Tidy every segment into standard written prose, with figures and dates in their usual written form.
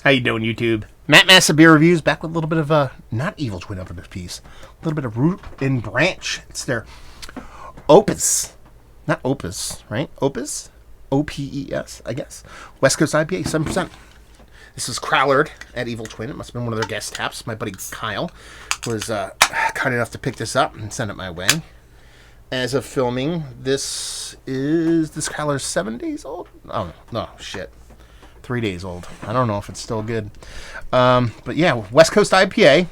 How you doing, YouTube? Matt Massa Beer Reviews back with a little bit of not Evil Twin over this piece. A little bit of Root and Branch. It's their Opes. Not Opus, right? Opes? O-P-E-S, I guess. West Coast IPA, 7%. This is Crowlered at Evil Twin. It must have been one of their guest taps. My buddy Kyle was kind enough to pick this up and send it my way. As of filming, this Crowler's 7 days old? Oh, no, shit. 3 days old. I don't know if it's still good. But yeah, West Coast IPA.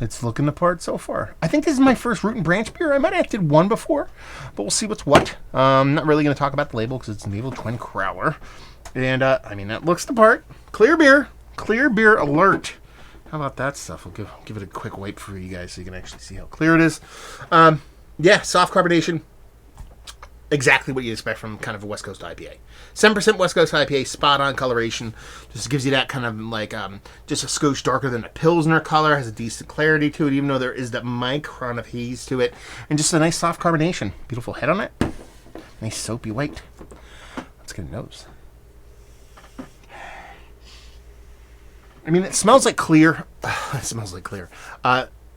It's looking the part so far. I think this is my first Root and Branch beer. I might have did one before, but we'll see what's what. I'm not really going to talk about the label because it's an Evil Twin Crowler. And, I mean, that looks the part. Clear beer. Clear beer alert. How about that stuff? We'll give it a quick wipe for you guys so you can actually see how clear it is. Yeah, soft carbonation. Exactly what you expect from kind of a West Coast IPA. 7% West Coast IPA, spot on coloration. Just gives you that kind of like, just a skosh darker than a Pilsner color. Has a decent clarity to it, even though there is that micron of haze to it. And just a nice soft carbonation. Beautiful head on it. Nice soapy white. Let's get a nose. I mean, it smells like clear. It smells like clear.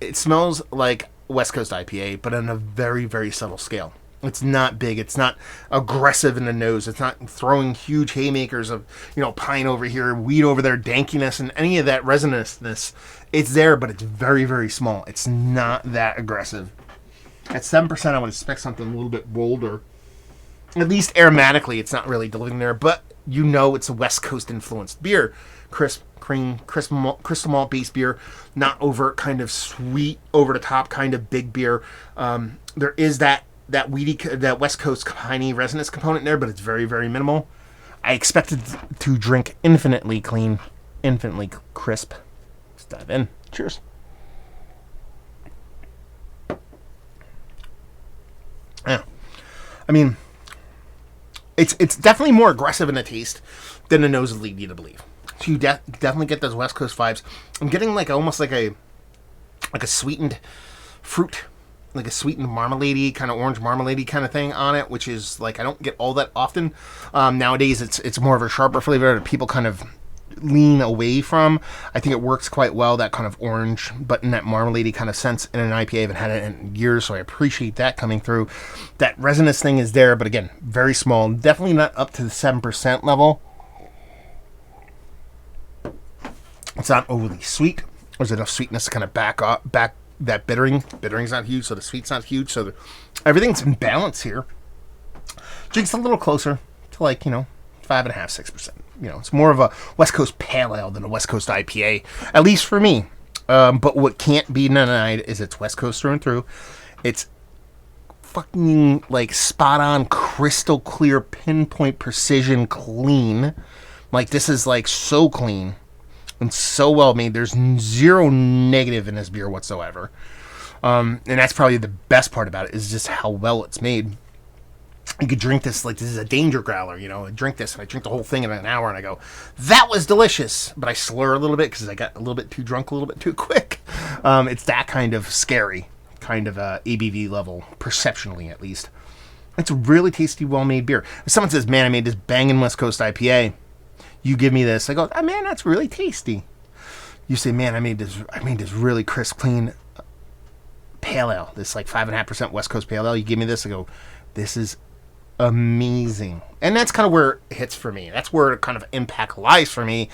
It smells like West Coast IPA, but on a very, very subtle scale. It's not big. It's not aggressive in the nose. It's not throwing huge haymakers of, pine over here, weed over there, dankiness, and any of that resonance. It's there, but it's very, very small. It's not that aggressive. At 7%, I would expect something a little bit bolder. At least aromatically, it's not really delivering there, but it's a West Coast influenced beer. Crisp, cream, crystal malt based beer, not overt kind of sweet, over the top kind of big beer. There is that weedy, that West Coast piney resonance component there, but it's very, very minimal. I expected to drink infinitely clean, infinitely crisp. Let's dive in. Cheers. Yeah, I mean, it's definitely more aggressive in the taste than the nose would lead you to believe. So you definitely get those West Coast vibes. I'm getting almost like a sweetened fruit, like a sweetened marmalade-y, kind of orange marmalade-y kind of thing on it, which is I don't get all that often. Nowadays, it's more of a sharper flavor that people kind of lean away from. I think it works quite well, that kind of orange, but in that marmalade-y kind of sense in an IPA. I haven't had it in years, so I appreciate that coming through. That resonance thing is there, but again, very small. Definitely not up to the 7% level. It's not overly sweet. There's enough sweetness to kind of back that bittering. Bittering's not huge, so the sweet's not huge. So everything's in balance here. Drink's a little closer to 5.5%, 6%. It's more of a West Coast Pale Ale than a West Coast IPA, at least for me. But what can't be denied is it's West Coast through and through. It's fucking spot on, crystal clear, pinpoint precision clean. This is so clean. And so well made. There's zero negative in this beer whatsoever. And that's probably the best part about it, is just how well it's made. You could drink this this is a danger growler, I drink this and I drink the whole thing in an hour and I go, that was delicious. But I slur a little bit because I got a little bit too drunk a little bit too quick. It's that kind of scary, kind of ABV level, perceptionally at least. It's a really tasty, well-made beer. If someone says, man, I made this banging West Coast IPA, you give me this, I go, man, that's really tasty. You say, man, I made this really crisp, clean pale ale, this 5.5% West Coast pale ale. You give me this, I go, this is amazing. And that's kind of where it hits for me. That's where kind of impact lies for me,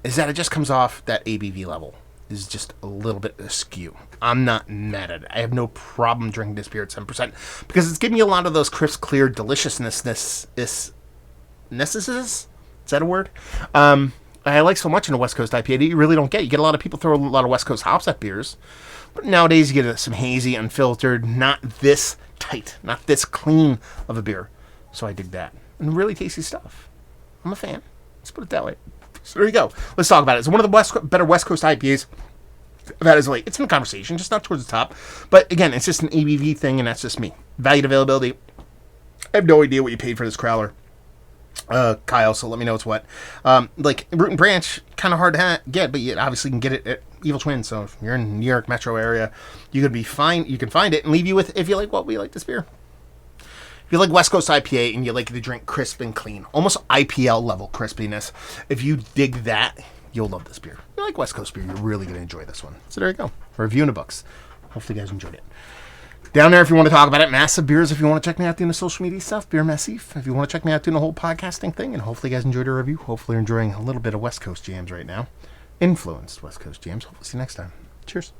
is that it just comes off that ABV level is just a little bit askew. I'm not mad at it. I have no problem drinking this beer at 7% because it's giving me a lot of those crisp, clear deliciousness. Is that a word? I like so much in a West Coast IPA that you really don't get. You get a lot of people throw a lot of West Coast hops at beers, but nowadays you get some hazy, unfiltered, not this tight, not this clean of a beer. So I dig that. And really tasty stuff. I'm a fan. Let's put it that way. So there you go. Let's talk about it. It's one of the better West Coast IPAs I've had as late. It's in the conversation, just not towards the top. But again, it's just an ABV thing, and that's just me. Valued availability. I have no idea what you paid for this Crowler. Kyle, so let me know it's what. Root and Branch, kind of hard to get, but you obviously can get it at Evil Twin. So if you're in the New York metro area, you could be fine. You can find it and leave you with, if you like what we like this beer. If you like West Coast IPA and you like the drink crisp and clean, almost IPL level crispiness, if you dig that, you'll love this beer. If you like West Coast beer, you're really going to enjoy this one. So there you go. Review in the books. Hopefully you guys enjoyed it. Down there, if you want to talk about it, Massive Beers. If you want to check me out doing the social media stuff, Beer Massive. If you want to check me out doing the whole podcasting thing, and hopefully you guys enjoyed the review. Hopefully you're enjoying a little bit of West Coast jams right now. Influenced West Coast jams. Hopefully see you next time. Cheers.